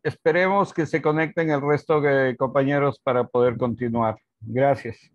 Esperemos que se conecten el resto de compañeros para poder continuar. Gracias.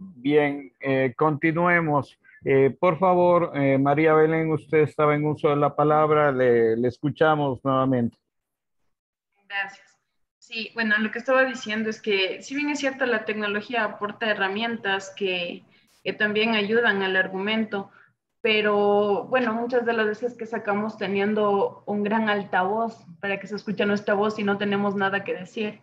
Bien, continuemos. Por favor, María Belén, usted estaba en uso de la palabra, le escuchamos nuevamente. Gracias. Sí, bueno, lo que estaba diciendo es que si bien es cierto, la tecnología aporta herramientas que también ayudan al argumento, pero bueno, muchas de las veces que sacamos teniendo un gran altavoz para que se escuche nuestra voz y no tenemos nada que decir.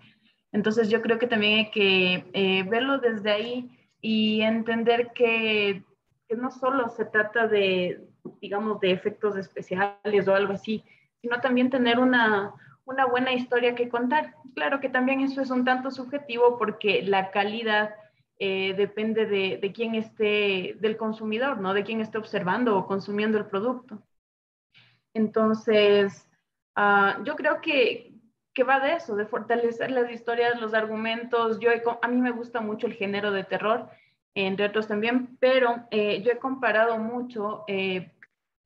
Entonces yo creo que también hay que verlo desde ahí y entender que no solo se trata de, digamos, de efectos especiales o algo así, sino también tener una buena historia que contar. Claro que también eso es un tanto subjetivo porque la calidad depende de quién esté, del consumidor, ¿no? De quién esté observando o consumiendo el producto. Entonces, yo creo que va de eso, de fortalecer las historias, los argumentos. A mí me gusta mucho el género de terror, entre otros también, pero yo he comparado mucho,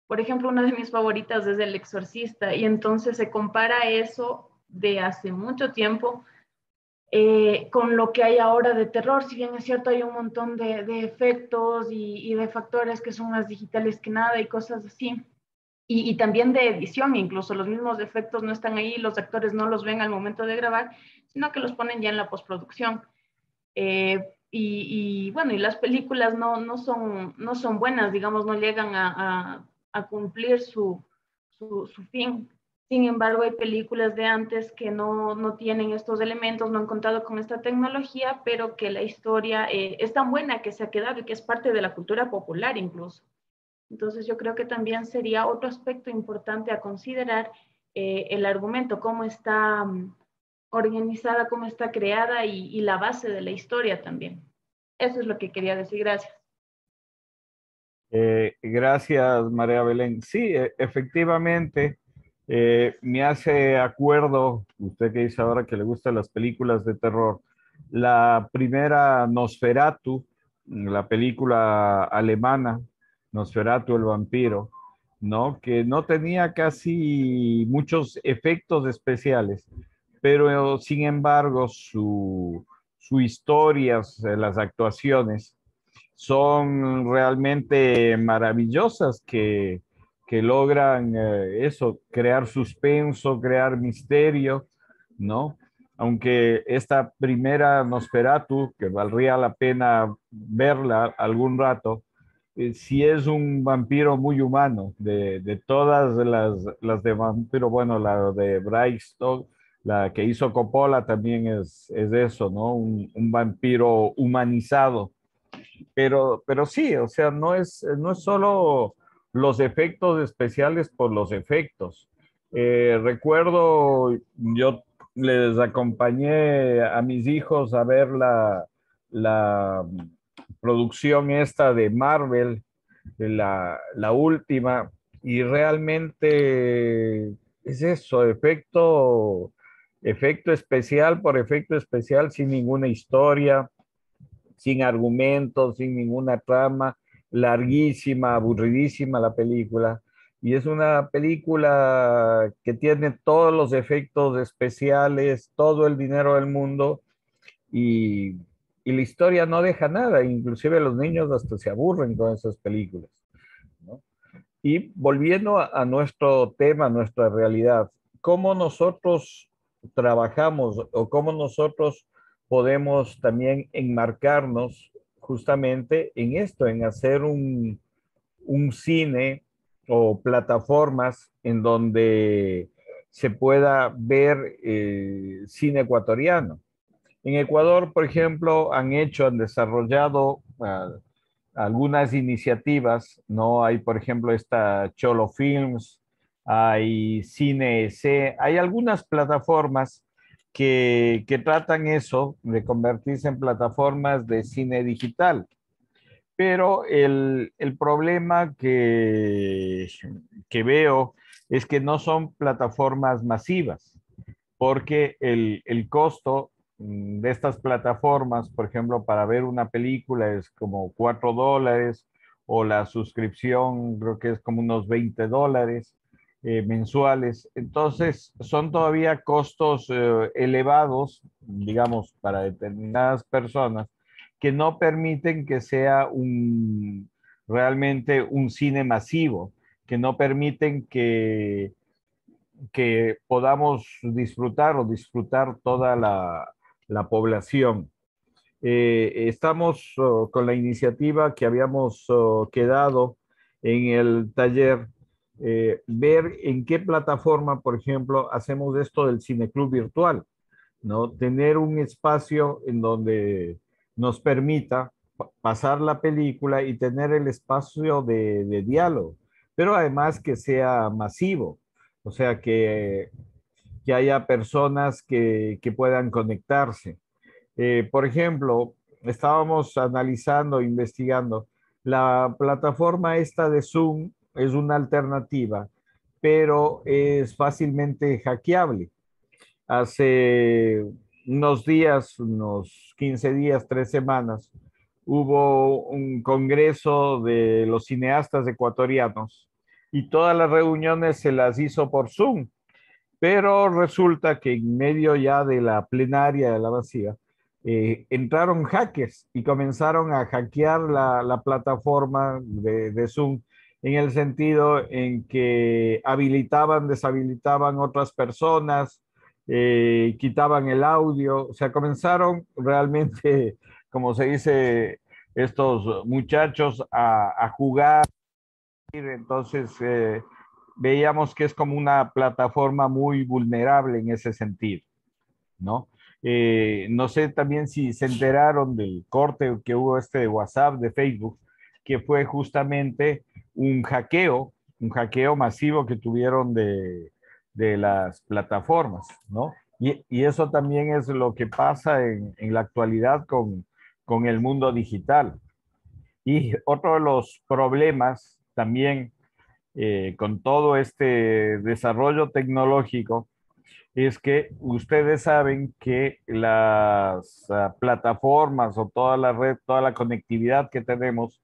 por ejemplo, una de mis favoritas es El Exorcista, y entonces se compara eso de hace mucho tiempo con lo que hay ahora de terror. Si bien es cierto, hay un montón de efectos y de factores que son más digitales que nada y cosas así. Y también de edición, incluso los mismos efectos no están ahí, los actores no los ven al momento de grabar, sino que los ponen ya en la postproducción. Bueno, y las películas no son buenas, digamos, no llegan a cumplir su fin. Sin embargo, hay películas de antes que no tienen estos elementos, no han contado con esta tecnología, pero que la historia es tan buena que se ha quedado y que es parte de la cultura popular incluso. Entonces yo creo que también sería otro aspecto importante a considerar el argumento, cómo está organizada, cómo está creada y la base de la historia también. Eso es lo que quería decir. Gracias. Gracias, María Belén. Sí, efectivamente, me hace acuerdo, usted que dice ahora que le gustan las películas de terror, la primera Nosferatu, la película alemana, Nosferatu el vampiro, ¿no? Que no tenía casi muchos efectos especiales, pero sin embargo su historias, las actuaciones son realmente maravillosas que logran eso, crear suspenso, crear misterio, ¿no? Aunque esta primera Nosferatu, que valdría la pena verla algún rato, sí es un vampiro muy humano, de todas las de vampiro, bueno, la de Bram Stoker, la que hizo Coppola también es eso, ¿no? Un vampiro humanizado, pero sí, o sea, no es solo los efectos especiales por los efectos. Recuerdo, yo les acompañé a mis hijos a ver la producción esta de Marvel, de la última, y realmente es eso, efecto especial por efecto especial sin ninguna historia, sin argumentos, sin ninguna trama, larguísima, aburridísima la película. Y es una película que tiene todos los efectos especiales, todo el dinero del mundo y, y la historia no deja nada. Inclusive los niños hasta se aburren con esas películas, ¿no? Y volviendo a nuestro tema, nuestra realidad, ¿cómo nosotros trabajamos o cómo nosotros podemos también enmarcarnos justamente en esto, en hacer un cine o plataformas en donde se pueda ver cine ecuatoriano? En Ecuador, por ejemplo, han desarrollado algunas iniciativas, ¿no? Hay, por ejemplo, esta Cholo Films, hay Cine EC, hay algunas plataformas que tratan eso, de convertirse en plataformas de cine digital. Pero el problema que veo es que no son plataformas masivas porque el costo de estas plataformas, por ejemplo, para ver una película es como $4 o la suscripción creo que es como unos $20 mensuales. Entonces, son todavía costos elevados, digamos, para determinadas personas que no permiten que sea realmente un cine masivo, que no permiten que podamos disfrutar o disfrutar toda la población. Estamos con la iniciativa que habíamos quedado en el taller, ver en qué plataforma, por ejemplo, hacemos esto del cineclub virtual, ¿no? Tener un espacio en donde nos permita pasar la película y tener el espacio de diálogo, pero además que sea masivo, o sea, que haya personas que puedan conectarse. Por ejemplo, estábamos analizando, investigando, la plataforma esta de Zoom es una alternativa, pero es fácilmente hackeable. Hace unos días, unos 15 días, 3 semanas, hubo un congreso de los cineastas ecuatorianos y todas las reuniones se las hizo por Zoom, pero resulta que en medio ya de la plenaria de la vacía, entraron hackers y comenzaron a hackear la plataforma de Zoom en el sentido en que habilitaban, deshabilitaban otras personas, quitaban el audio, o sea, comenzaron realmente, como se dice, estos muchachos a jugar, entonces veíamos que es como una plataforma muy vulnerable en ese sentido, ¿no? No sé también si se enteraron del corte que hubo de WhatsApp, de Facebook, que fue justamente un hackeo masivo que tuvieron de las plataformas, ¿no? Y eso también es lo que pasa en la actualidad con el mundo digital. Y otro de los problemas también con todo este desarrollo tecnológico es que ustedes saben que las plataformas o toda la red, toda la conectividad que tenemos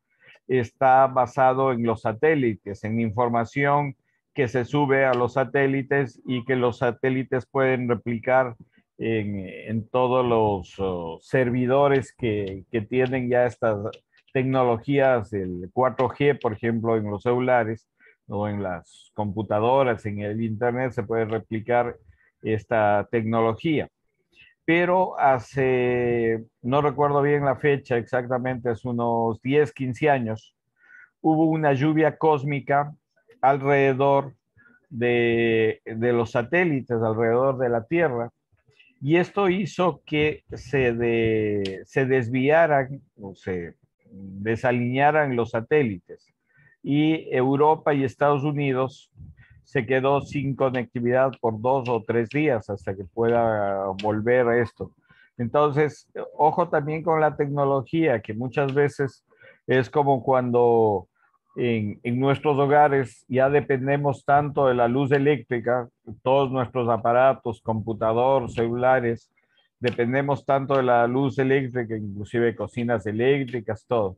está basado en los satélites, en información que se sube a los satélites y que los satélites pueden replicar en todos los servidores que tienen ya estas tecnologías, el 4G, por ejemplo, en los celulares o en las computadoras, en el Internet, se puede replicar esta tecnología. Pero hace, no recuerdo bien la fecha exactamente, hace unos 10, 15 años, hubo una lluvia cósmica alrededor de los satélites, alrededor de la Tierra, y esto hizo que se desviaran o se desalinearan los satélites. Y Europa y Estados Unidos se quedó sin conectividad por 2 o 3 días hasta que pueda volver a esto. Entonces, ojo también con la tecnología, que muchas veces es como cuando en nuestros hogares ya dependemos tanto de la luz eléctrica, todos nuestros aparatos, computador, celulares, dependemos tanto de la luz eléctrica, inclusive cocinas eléctricas, todo,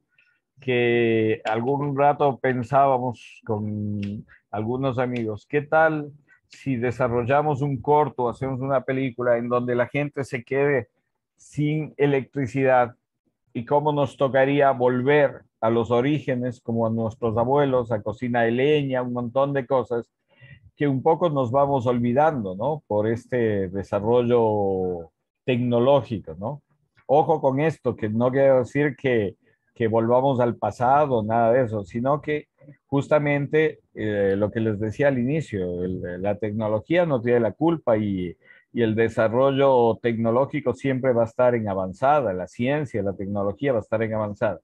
que algún rato pensábamos con algunos amigos, ¿qué tal si desarrollamos un corto, hacemos una película en donde la gente se quede sin electricidad y cómo nos tocaría volver a los orígenes, como a nuestros abuelos, a cocina de leña, un montón de cosas que un poco nos vamos olvidando, ¿no? Por este desarrollo tecnológico, ¿no? Ojo con esto, que no quiero decir que volvamos al pasado, nada de eso, sino que justamente lo que les decía al inicio, la tecnología no tiene la culpa y el desarrollo tecnológico siempre va a estar en avanzada, la ciencia, la tecnología va a estar en avanzada,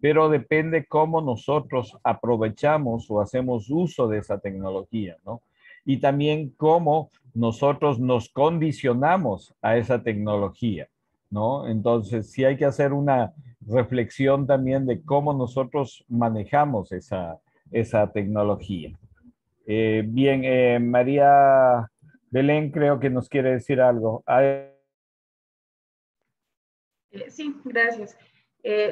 pero depende cómo nosotros aprovechamos o hacemos uso de esa tecnología, ¿no? Y también cómo nosotros nos condicionamos a esa tecnología, ¿no? Entonces, sí hay que hacer una reflexión también de cómo nosotros manejamos esa tecnología. Bien, María Belén creo que nos quiere decir algo. Sí, gracias.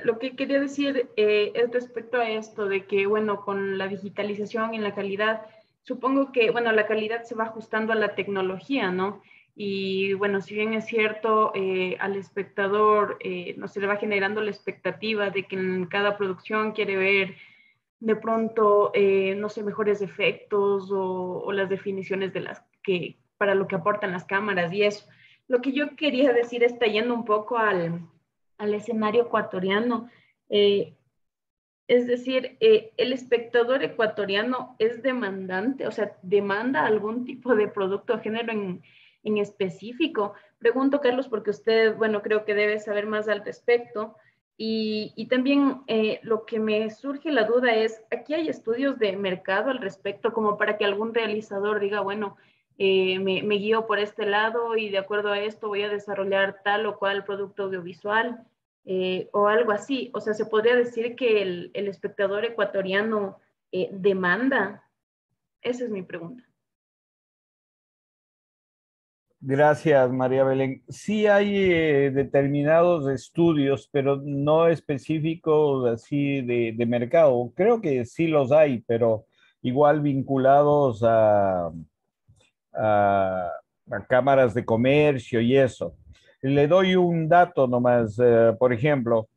Lo que quería decir es respecto a esto de que, bueno, con la digitalización y la calidad, supongo que, bueno, la calidad se va ajustando a la tecnología, ¿no? Y bueno, si bien es cierto, al espectador no se le va generando la expectativa de que en cada producción quiere ver de pronto, no sé, mejores efectos o las definiciones de las que, para lo que aportan las cámaras y eso. Lo que yo quería decir está yendo un poco al escenario ecuatoriano. Eh, es decir, el espectador ecuatoriano es demandante, o sea, demanda algún tipo de producto o género en específico. Pregunto, Carlos, porque usted, bueno, creo que debe saber más al respecto. Y también lo que me surge la duda es, ¿aquí hay estudios de mercado al respecto como para que algún realizador diga, bueno, me guío por este lado y de acuerdo a esto voy a desarrollar tal o cual producto audiovisual? O algo así. O sea, se podría decir que el espectador ecuatoriano demanda. Esa es mi pregunta. Gracias, María Belén. Sí hay determinados estudios, pero no específicos así de mercado. Creo que sí los hay, pero igual vinculados a, a cámaras de comercio y eso. Le doy un dato nomás. Por ejemplo,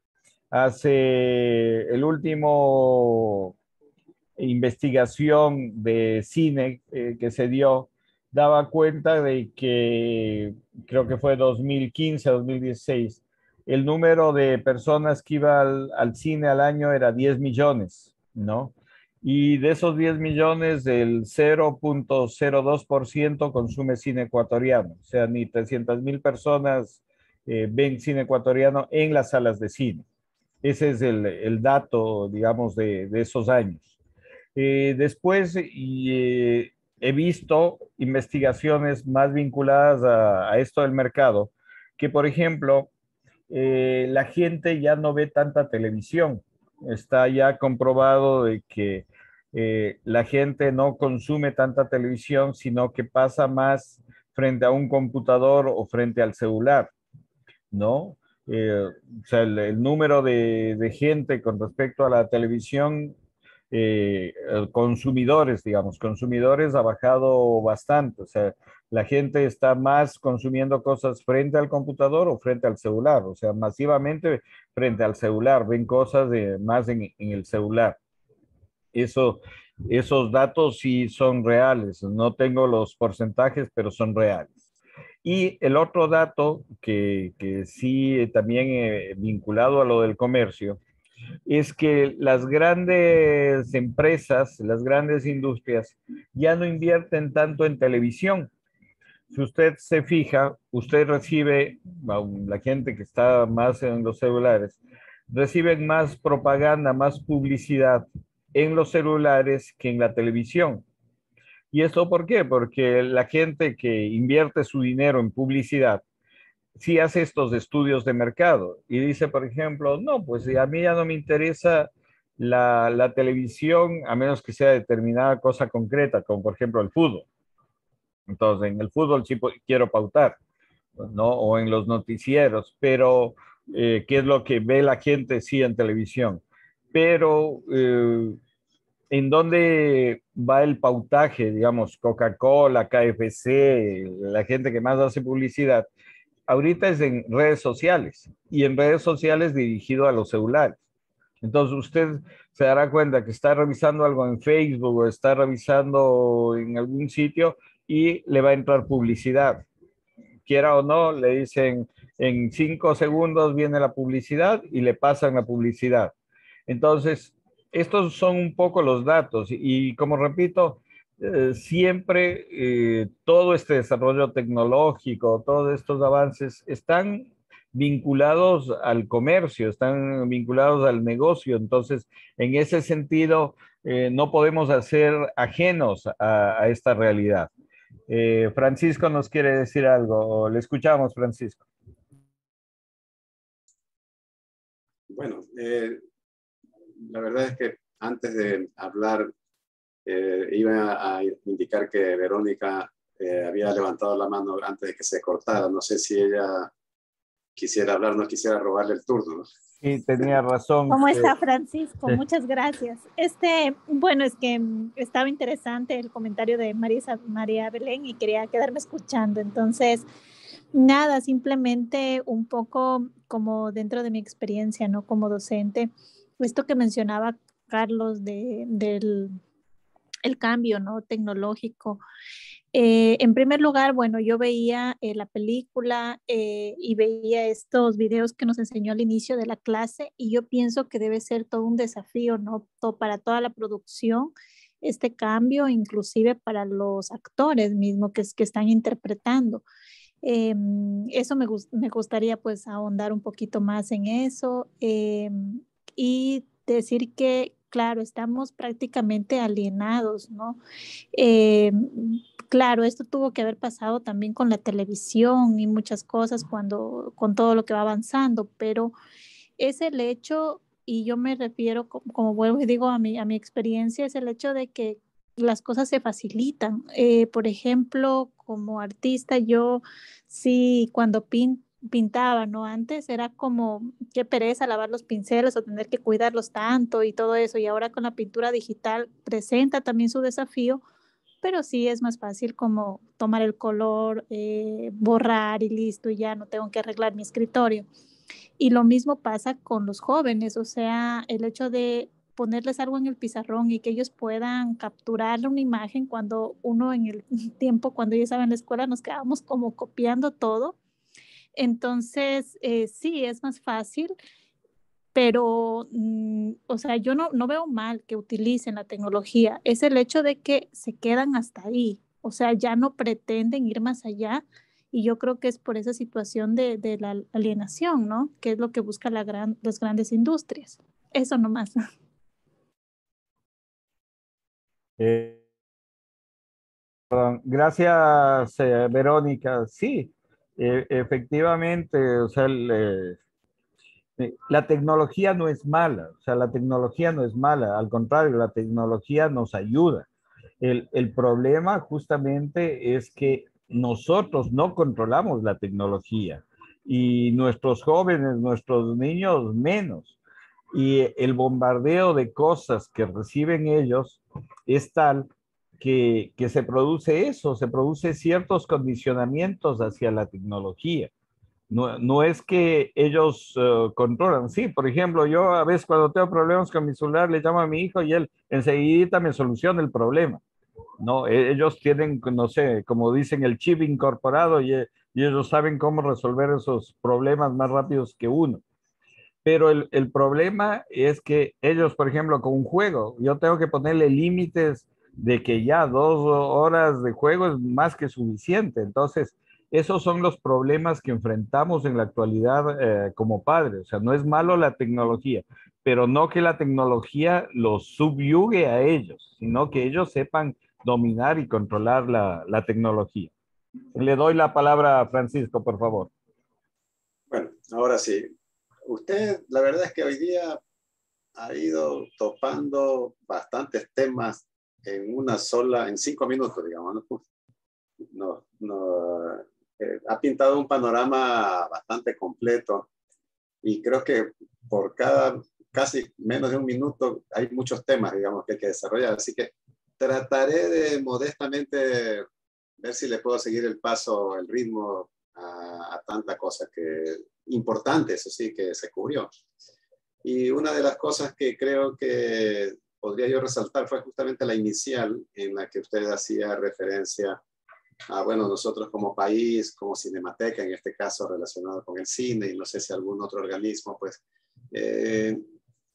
hace el último investigación de cine que se dio, daba cuenta de que creo que fue 2015, 2016, el número de personas que iba al cine al año era 10 millones, ¿no? Y de esos 10 millones, el 0,02% consume cine ecuatoriano. O sea, ni 300.000 personas ven cine ecuatoriano en las salas de cine. Ese es el dato, digamos, de esos años. Después he visto investigaciones más vinculadas a esto del mercado, que por ejemplo, la gente ya no ve tanta televisión. Está ya comprobado de que la gente no consume tanta televisión, sino que pasa más frente a un computador o frente al celular, ¿no? O sea, el número de gente con respecto a la televisión consumidores, digamos, consumidores ha bajado bastante. O sea, la gente está más consumiendo cosas frente al computador o frente al celular. O sea, masivamente frente al celular. Ven cosas más en el celular. Eso, esos datos sí son reales. No tengo los porcentajes, pero son reales. Y el otro dato que sí también vinculado a lo del comercio es que las grandes empresas, las grandes industrias ya no invierten tanto en televisión. Si usted se fija, usted recibe, la gente que está más en los celulares, reciben más propaganda, más publicidad en los celulares que en la televisión. ¿Y esto por qué? Porque la gente que invierte su dinero en publicidad sí hace estos estudios de mercado y dice, por ejemplo, no, pues a mí ya no me interesa la televisión a menos que sea determinada cosa concreta, como por ejemplo el fútbol. Entonces, en el fútbol sí quiero pautar, ¿no? O en los noticieros, pero ¿qué es lo que ve la gente sí en televisión? Pero ¿en dónde va el pautaje? Digamos, Coca-Cola, KFC, la gente que más hace publicidad ahorita es en redes sociales y en redes sociales dirigido a los celulares. Entonces usted se dará cuenta que está revisando algo en Facebook o está revisando en algún sitio y le va a entrar publicidad. Quiera o no, le dicen en 5 segundos viene la publicidad y le pasan la publicidad. Entonces, estos son un poco los datos y como repito, siempre todo este desarrollo tecnológico, todos estos avances están vinculados al comercio, están vinculados al negocio. Entonces, en ese sentido, no podemos hacer ajenos a esta realidad. Francisco nos quiere decir algo. Le escuchamos, Francisco. Bueno, la verdad es que antes de hablar, iba a indicar que Verónica había levantado la mano antes de que se cortara. No sé si ella quisiera hablar, no quisiera robarle el turno. Sí, tenía razón. ¿Cómo está, Francisco? Muchas gracias. Bueno, es que estaba interesante el comentario de María Belén y quería quedarme escuchando. Entonces, nada, simplemente un poco como dentro de mi experiencia, ¿no? Como docente, esto que mencionaba Carlos del el cambio, ¿no? Tecnológico. En primer lugar, bueno, yo veía la película y veía estos videos que nos enseñó al inicio de la clase y yo pienso que debe ser todo un desafío, ¿no? Para toda la producción, este cambio, inclusive para los actores mismos que están interpretando. Eso me gustaría pues ahondar un poquito más en eso y decir que, claro, estamos prácticamente alienados, ¿no? Eh, claro, esto tuvo que haber pasado también con la televisión y muchas cosas con todo lo que va avanzando, pero es el hecho, y yo me refiero, como vuelvo y digo a mi experiencia, es el hecho de que las cosas se facilitan. Por ejemplo, como artista, yo sí, cuando pintaba, ¿no? Antes era como qué pereza lavar los pinceles o tener que cuidarlos tanto y todo eso. Y ahora con la pintura digital presenta también su desafío, pero sí es más fácil como tomar el color, borrar y listo, y ya no tengo que arreglar mi escritorio. Y lo mismo pasa con los jóvenes, o sea, el hecho de ponerles algo en el pizarrón y que ellos puedan capturar una imagen cuando uno en el tiempo, cuando yo estaba en la escuela, nos quedábamos como copiando todo. Entonces, sí, es más fácil, pero, o sea, yo no veo mal que utilicen la tecnología, es el hecho de que se quedan hasta ahí, o sea, ya no pretenden ir más allá y yo creo que es por esa situación de la alienación, ¿no? Que es lo que buscan las grandes industrias. Eso nomás. Perdón. Gracias, Verónica. Sí, efectivamente, o sea, la tecnología no es mala, o sea, la tecnología no es mala, al contrario, la tecnología nos ayuda. El problema justamente es que nosotros no controlamos la tecnología y nuestros jóvenes, nuestros niños menos. y el bombardeo de cosas que reciben ellos es tal que se produce eso, se produce ciertos condicionamientos hacia la tecnología. No es que ellos controlan. Sí, por ejemplo, yo a veces cuando tengo problemas con mi celular le llamo a mi hijo y él enseguida me soluciona el problema. No, ellos tienen, no sé, como dicen, el chip incorporado y ellos saben cómo resolver esos problemas más rápidos que uno. Pero el problema es que ellos, por ejemplo, con un juego, yo tengo que ponerle límites de que ya 2 horas de juego es más que suficiente. Entonces, esos son los problemas que enfrentamos en la actualidad como padres. O sea, no es malo la tecnología, pero no que la tecnología los subyugue a ellos, sino que ellos sepan dominar y controlar la tecnología. Le doy la palabra a Francisco, por favor. Bueno, ahora sí. Usted, la verdad es que hoy día ha ido topando bastantes temas en 5 minutos, digamos, ¿no? Ha pintado un panorama bastante completo y creo que por casi menos de un minuto hay muchos temas, digamos, que hay que desarrollar. Así que trataré de modestamente ver si le puedo seguir el paso, el ritmo a tanta cosa importante, eso sí, que se cubrió. Y una de las cosas que creo que podría yo resaltar fue justamente la inicial en la que usted hacía referencia a, bueno, nosotros como país, como Cinemateca, en este caso relacionado con el cine, y no sé si algún otro organismo, pues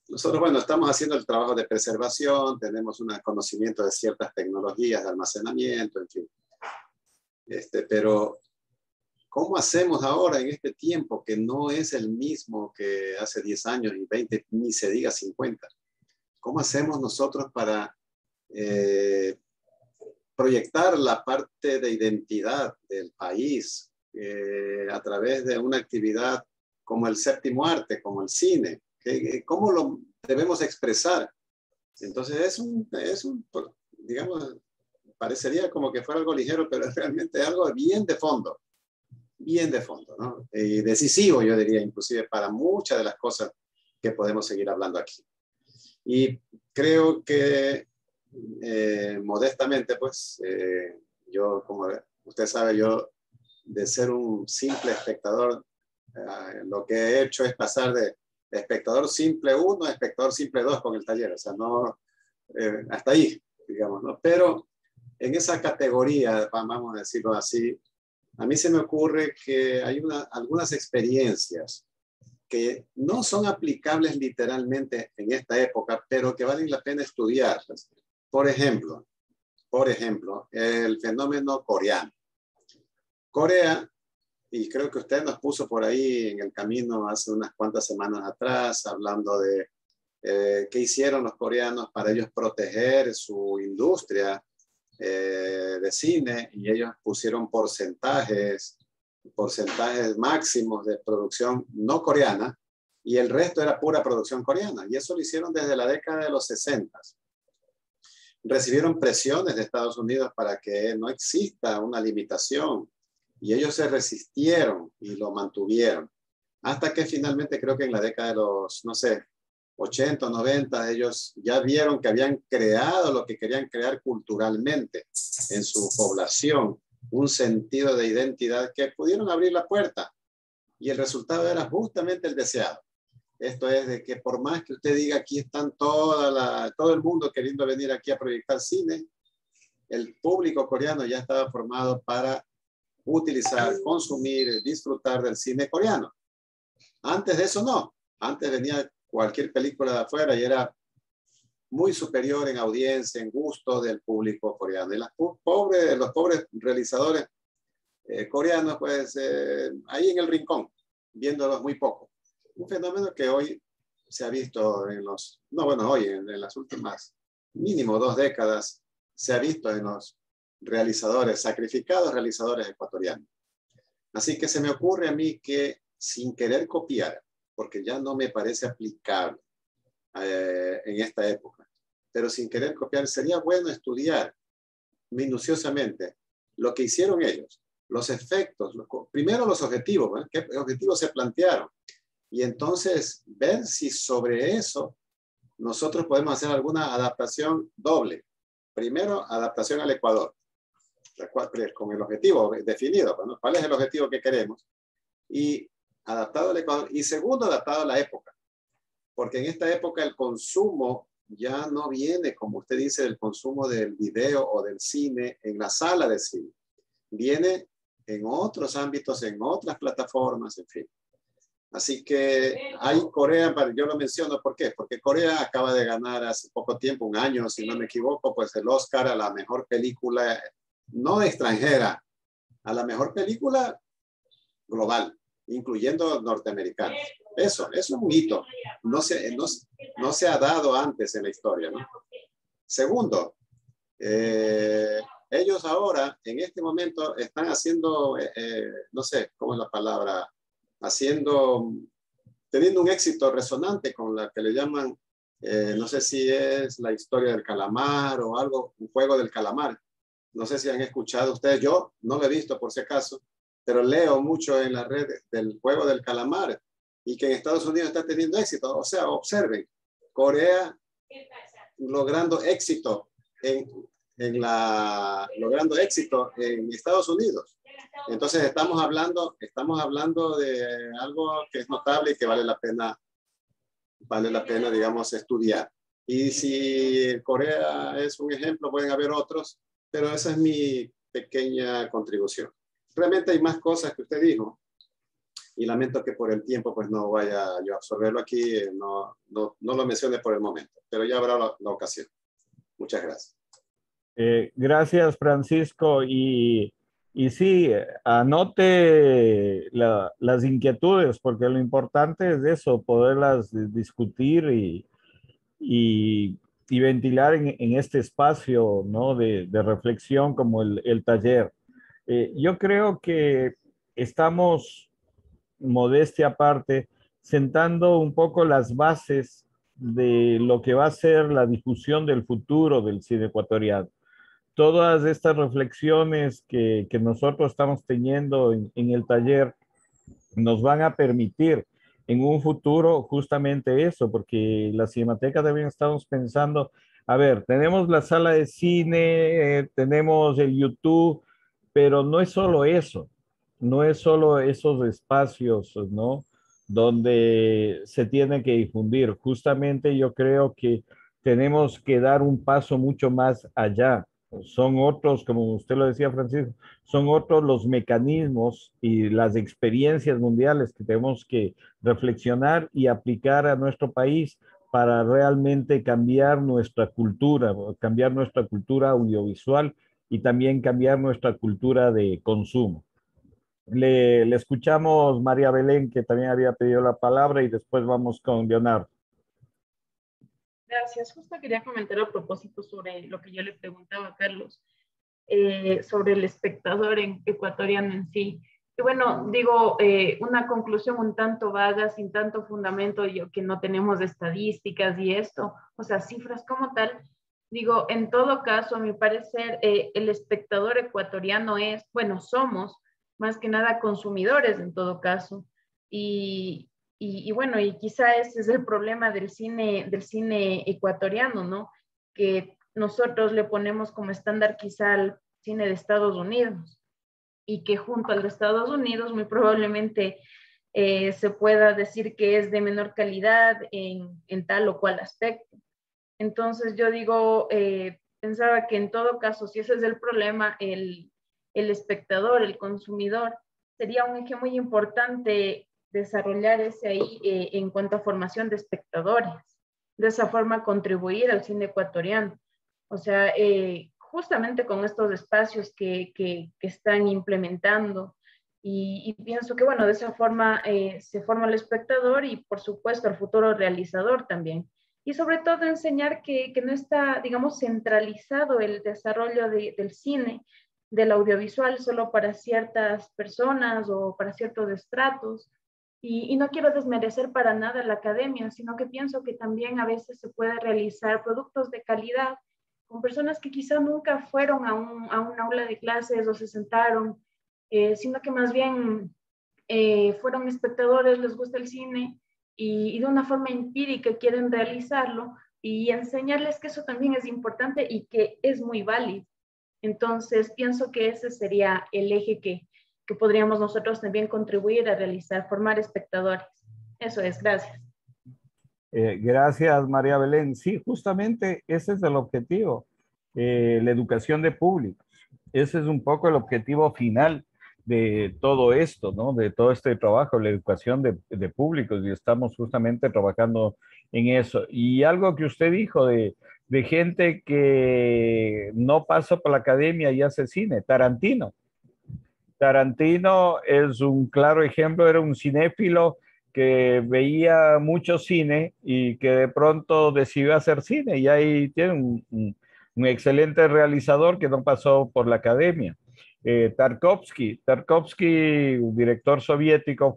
nosotros, bueno, estamos haciendo el trabajo de preservación, tenemos un conocimiento de ciertas tecnologías de almacenamiento, en fin. Pero ¿cómo hacemos ahora en este tiempo que no es el mismo que hace 10 años y 20, ni se diga 50? ¿Cómo hacemos nosotros para proyectar la parte de identidad del país a través de una actividad como el séptimo arte, como el cine? ¿Cómo lo debemos expresar? Entonces digamos, parecería como que fuera algo ligero, pero es realmente algo bien de fondo, ¿no? Y decisivo, yo diría, inclusive para muchas de las cosas que podemos seguir hablando aquí. Y creo que modestamente, pues, yo, como usted sabe, yo de ser un simple espectador, lo que he hecho es pasar de espectador simple 1 a espectador simple 2 con el taller, o sea, no, hasta ahí, digamos, ¿no? Pero en esa categoría, vamos a decirlo así, a mí se me ocurre que hay algunas experiencias que no son aplicables literalmente en esta época, pero que valen la pena estudiarlas. Por ejemplo, el fenómeno coreano. Corea, y creo que usted nos puso por ahí en el camino hace unas cuantas semanas atrás, hablando de qué hicieron los coreanos para ellos proteger su industria de cine, y ellos pusieron porcentajes máximos de producción no coreana, y el resto era pura producción coreana, y eso lo hicieron desde la década de los 60. Recibieron presiones de Estados Unidos para que no exista una limitación, y ellos se resistieron y lo mantuvieron, hasta que finalmente creo que en la década de los, no sé, 80, 90, ellos ya vieron que habían creado lo que querían crear culturalmente en su población, un sentido de identidad que pudieron abrir la puerta, y el resultado era justamente el deseado. Esto es de que por más que usted diga aquí están todo el mundo queriendo venir aquí a proyectar cine, el público coreano ya estaba formado para utilizar, consumir, disfrutar del cine coreano. Antes de eso no, antes venía cualquier película de afuera y era muy superior en audiencia, en gusto del público coreano. Y los pobres realizadores coreanos, pues ahí en el rincón, viéndolos muy poco. Un fenómeno que hoy se ha visto en las últimas mínimo 2 décadas, se ha visto en los sacrificados realizadores ecuatorianos. Así que se me ocurre a mí que, sin querer copiar, porque ya no me parece aplicable en esta época, pero sin querer copiar, sería bueno estudiar minuciosamente lo que hicieron ellos, los efectos, primero los objetivos, ¿eh? ¿Qué objetivos se plantearon? y entonces ver si sobre eso nosotros podemos hacer alguna adaptación doble. Primero, adaptación al Ecuador, con el objetivo definido, ¿no? ¿Cuál es el objetivo que queremos? Y adaptado al Ecuador. Y segundo, adaptado a la época, porque en esta época el consumo ya no viene, como usted dice, el consumo del video o del cine en la sala de cine. Viene en otros ámbitos, en otras plataformas, en fin. Así que hay Corea, yo lo menciono, ¿por qué? Porque Corea acaba de ganar hace poco tiempo, un año, si no me equivoco, pues el Oscar a la mejor película, no extranjera, a la mejor película global, incluyendo norteamericanos. Eso es un hito. No se ha dado antes en la historia, ¿no? Segundo, ellos ahora, en este momento, están haciendo, no sé, ¿cómo es la palabra? Teniendo un éxito resonante con la que le llaman, no sé si es la historia del calamar o algo, un juego del calamar. No sé si han escuchado ustedes, yo no lo he visto por si acaso, pero leo mucho en la red del juego del calamar y que en Estados Unidos está teniendo éxito. O sea, observen, Corea logrando éxito logrando éxito en Estados Unidos. Entonces estamos hablando de algo que es notable y que vale la pena, digamos, estudiar. Y si Corea es un ejemplo, pueden haber otros, pero esa es mi pequeña contribución. Realmente hay más cosas que usted dijo y lamento que por el tiempo pues no vaya yo a absorberlo aquí, no lo mencione por el momento, pero ya habrá la ocasión. Muchas gracias. Gracias, Francisco. Y sí, anote las inquietudes, porque lo importante es eso, poderlas discutir y ventilar en este espacio, ¿no? de reflexión como el taller. Yo creo que estamos, modestia aparte, sentando un poco las bases de lo que va a ser la difusión del futuro del cine ecuatoriano. Todas estas reflexiones que nosotros estamos teniendo en el taller nos van a permitir en un futuro justamente eso, porque la Cinemateca también estamos pensando, a ver, tenemos la sala de cine, tenemos el YouTube, pero no es solo eso, no es solo esos espacios, ¿no? Donde se tiene que difundir. Justamente yo creo que tenemos que dar un paso mucho más allá. Son otros, como usted lo decía, Francisco, son otros los mecanismos y las experiencias mundiales que tenemos que reflexionar y aplicar a nuestro país para realmente cambiar nuestra cultura audiovisual y también cambiar nuestra cultura de consumo. Le escuchamos María Belén, que también había pedido la palabra, y después vamos con Leonardo. Gracias. Justo quería comentar a propósito sobre lo que yo le preguntaba a Carlos, sobre el espectador ecuatoriano en sí. Y bueno, digo, una conclusión un tanto vaga, sin tanto fundamento, yo que no tenemos estadísticas y esto, o sea, cifras como tal. Digo, en todo caso, a mi parecer, el espectador ecuatoriano es, bueno, somos más que nada consumidores en todo caso. Y bueno, y quizá ese es el problema del cine ecuatoriano, ¿no? Que nosotros le ponemos como estándar quizá al cine de Estados Unidos y que junto al de Estados Unidos muy probablemente se pueda decir que es de menor calidad en tal o cual aspecto. Entonces yo digo, pensaba que en todo caso, si ese es el problema, el espectador, el consumidor, sería un eje muy importante desarrollar ese ahí en cuanto a formación de espectadores. De esa forma contribuir al cine ecuatoriano. O sea, justamente con estos espacios que están implementando. Y pienso que, bueno, de esa forma se forma el espectador y, por supuesto, el futuro realizador también. Y sobre todo enseñar que no está, digamos, centralizado el desarrollo del cine, del audiovisual, solo para ciertas personas o para ciertos estratos. Y no quiero desmerecer para nada la academia, sino que pienso que también a veces se puede realizar productos de calidad con personas que quizá nunca fueron a un aula de clases o se sentaron, sino que más bien fueron espectadores, les gusta el cine y de una forma empírica quieren realizarlo y enseñarles que eso también es importante y que es muy válido. Entonces, pienso que ese sería el eje que podríamos nosotros también contribuir a realizar, formar espectadores. Eso es, gracias. Gracias, María Belén. Sí, justamente ese es el objetivo, la educación de públicos. Ese es un poco el objetivo final de todo esto, ¿no? De todo este trabajo, la educación de públicos, y estamos justamente trabajando en eso. Y algo que usted dijo de gente que no pasa por la academia y hace cine, Tarantino. Tarantino es un claro ejemplo, era un cinéfilo que veía mucho cine y que de pronto decidió hacer cine y ahí tiene un excelente realizador que no pasó por la academia. Tarkovsky, un director soviético,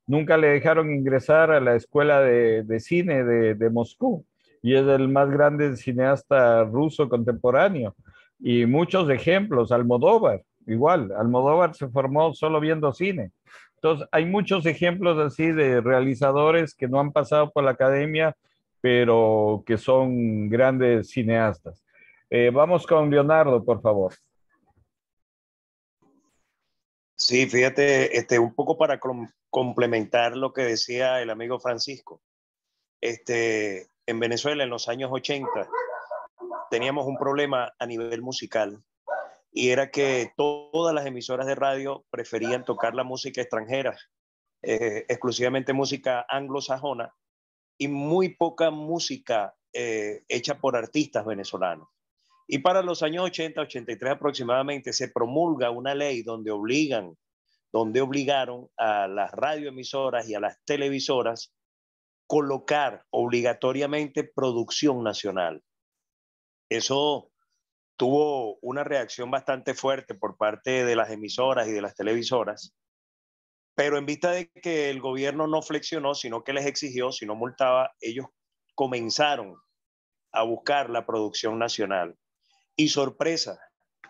nunca le dejaron ingresar a la escuela de cine de Moscú y es el más grande cineasta ruso contemporáneo. Y muchos ejemplos, Almodóvar. Igual, Almodóvar se formó solo viendo cine. Entonces, hay muchos ejemplos así de realizadores que no han pasado por la academia, pero que son grandes cineastas. Vamos con Leonardo, por favor. Sí, fíjate, un poco para complementar lo que decía el amigo Francisco. En Venezuela, en los años 80, teníamos un problema a nivel musical y era que todas las emisoras de radio preferían tocar la música extranjera, exclusivamente música anglosajona y muy poca música hecha por artistas venezolanos. Y para los años 80, 83 aproximadamente, se promulga una ley donde obligaron a las radioemisoras y a las televisoras colocar obligatoriamente producción nacional. Eso tuvo una reacción bastante fuerte por parte de las emisoras y de las televisoras, pero en vista de que el gobierno no flexionó, sino que les exigió, si no multaba, ellos comenzaron a buscar la producción nacional. Y sorpresa,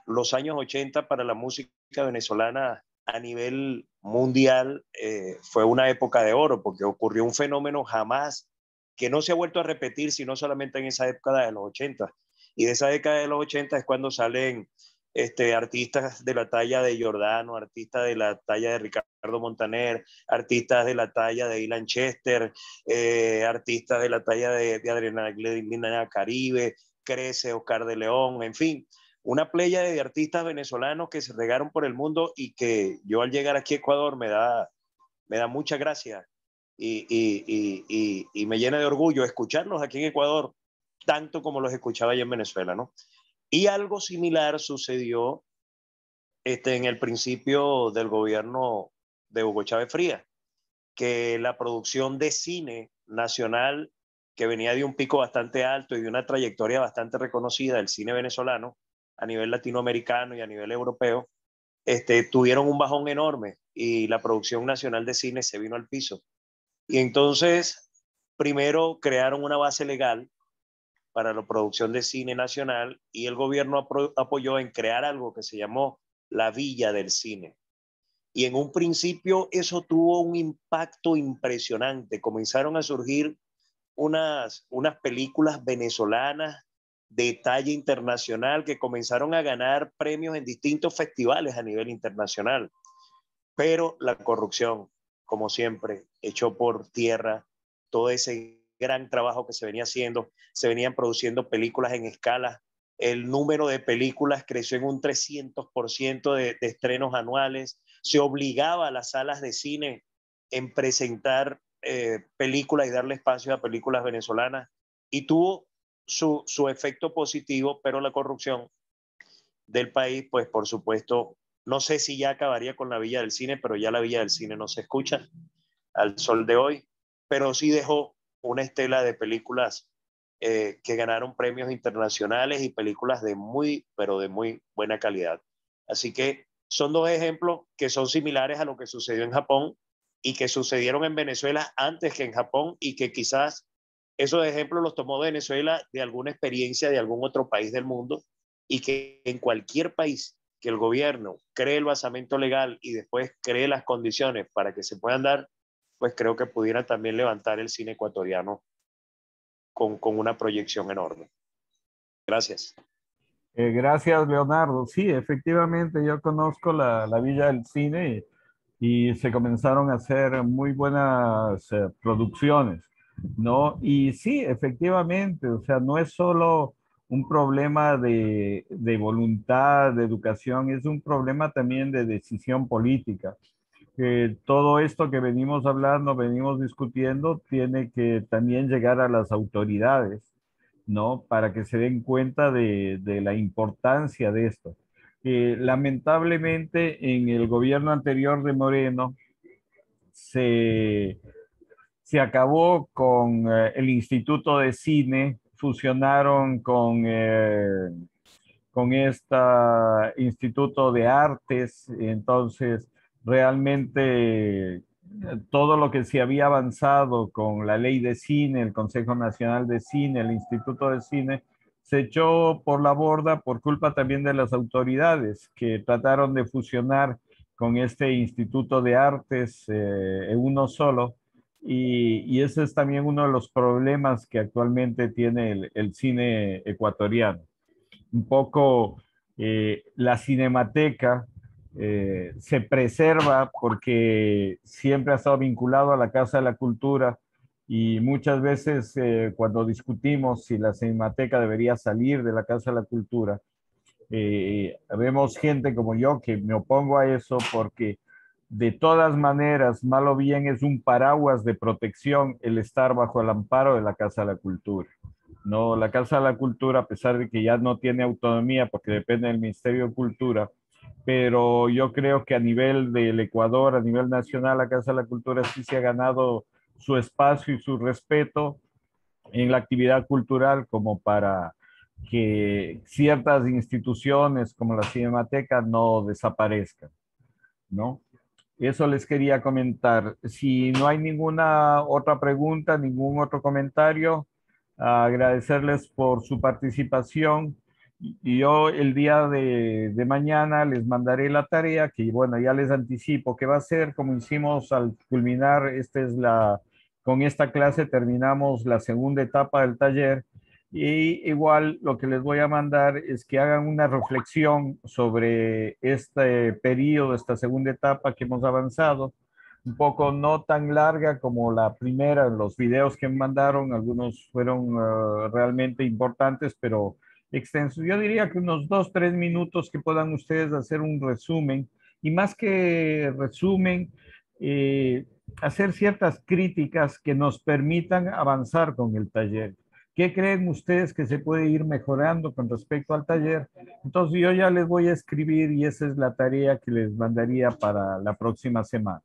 los años 80 para la música venezolana a nivel mundial fue una época de oro, porque ocurrió un fenómeno jamás que no se ha vuelto a repetir, sino solamente en esa época de los 80. Y de esa década de los 80 es cuando salen artistas de la talla de Giordano, artistas de la talla de Ricardo Montaner, artistas de la talla de Ilan Chester, artistas de la talla de Adrenalina Caribe, Crece, Oscar de León, en fin, una playa de artistas venezolanos que se regaron por el mundo y que yo al llegar aquí a Ecuador me da mucha gracia y me llena de orgullo escucharlos aquí en Ecuador, tanto como los escuchaba allá en Venezuela, ¿no? Y algo similar sucedió en el principio del gobierno de Hugo Chávez Frías, que la producción de cine nacional, que venía de un pico bastante alto y de una trayectoria bastante reconocida del cine venezolano a nivel latinoamericano y a nivel europeo, tuvieron un bajón enorme y la producción nacional de cine se vino al piso. Y entonces, primero crearon una base legal para la producción de cine nacional y el gobierno apoyó en crear algo que se llamó la Villa del Cine. Y en un principio eso tuvo un impacto impresionante. Comenzaron a surgir unas películas venezolanas de talla internacional que comenzaron a ganar premios en distintos festivales a nivel internacional. Pero la corrupción, como siempre, echó por tierra todo ese gran trabajo que se venía haciendo. Se venían produciendo películas en escala. El número de películas creció en un 300% de estrenos anuales. Se obligaba a las salas de cine en presentar películas y darle espacio a películas venezolanas. Y tuvo su efecto positivo, pero la corrupción del país, pues por supuesto, no sé si ya acabaría con la Villa del Cine, pero ya la Villa del Cine no se escucha al sol de hoy, pero sí dejó una estela de películas que ganaron premios internacionales y películas de muy, pero de muy buena calidad. Así que son dos ejemplos que son similares a lo que sucedió en Japón y que sucedieron en Venezuela antes que en Japón y que quizás esos ejemplos los tomó Venezuela de alguna experiencia de algún otro país del mundo y que en cualquier país que el gobierno cree el basamento legal y después cree las condiciones para que se puedan dar, pues creo que pudieran también levantar el cine ecuatoriano con una proyección enorme. Gracias. Gracias, Leonardo. Sí, efectivamente, yo conozco la Villa del Cine y se comenzaron a hacer muy buenas producciones, ¿no? Y sí, efectivamente, o sea, no es solo un problema de voluntad, de educación, es un problema también de decisión política. Todo esto que venimos hablando, venimos discutiendo, tiene que también llegar a las autoridades, ¿no? Para que se den cuenta de la importancia de esto. Lamentablemente, en el gobierno anterior de Moreno, se, se acabó con el Instituto de Cine, fusionaron con este Instituto de Artes, entonces realmente todo lo que se había avanzado con la ley de cine, el Consejo Nacional de Cine, el Instituto de Cine, se echó por la borda por culpa también de las autoridades que trataron de fusionar con este Instituto de Artes en uno solo. Y ese es también uno de los problemas que actualmente tiene el cine ecuatoriano. Un poco la cinemateca se preserva porque siempre ha estado vinculado a la Casa de la Cultura y muchas veces cuando discutimos si la cinemateca debería salir de la Casa de la Cultura, vemos gente como yo que me opongo a eso porque de todas maneras, mal o bien, es un paraguas de protección el estar bajo el amparo de la Casa de la Cultura. No, la Casa de la Cultura, a pesar de que ya no tiene autonomía porque depende del Ministerio de Cultura, pero yo creo que a nivel del Ecuador, a nivel nacional, la Casa de la Cultura sí se ha ganado su espacio y su respeto en la actividad cultural como para que ciertas instituciones como la Cinemateca no desaparezcan, ¿no? Eso les quería comentar. Si no hay ninguna otra pregunta, ningún otro comentario, agradecerles por su participación. Y yo el día de mañana les mandaré la tarea que, bueno, ya les anticipo que va a ser como hicimos al culminar, con esta clase terminamos la segunda etapa del taller. Y igual lo que les voy a mandar es que hagan una reflexión sobre este periodo, esta segunda etapa que hemos avanzado, un poco no tan larga como la primera, los videos que me mandaron, algunos fueron realmente importantes, pero extensos. Yo diría que unos 2, 3 minutos que puedan ustedes hacer un resumen y más que resumen, hacer ciertas críticas que nos permitan avanzar con el taller. ¿Qué creen ustedes que se puede ir mejorando con respecto al taller? Entonces yo ya les voy a escribir y esa es la tarea que les mandaría para la próxima semana.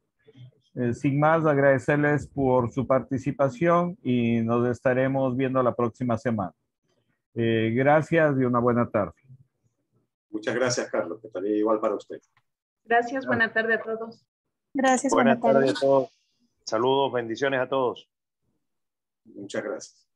Sin más, agradecerles por su participación y nos estaremos viendo la próxima semana. Gracias y una buena tarde. Muchas gracias, Carlos, que también igual para usted. Gracias, buena tarde a todos. Gracias, Buenas buena tarde. tardes a todos. Saludos, bendiciones a todos. Muchas gracias.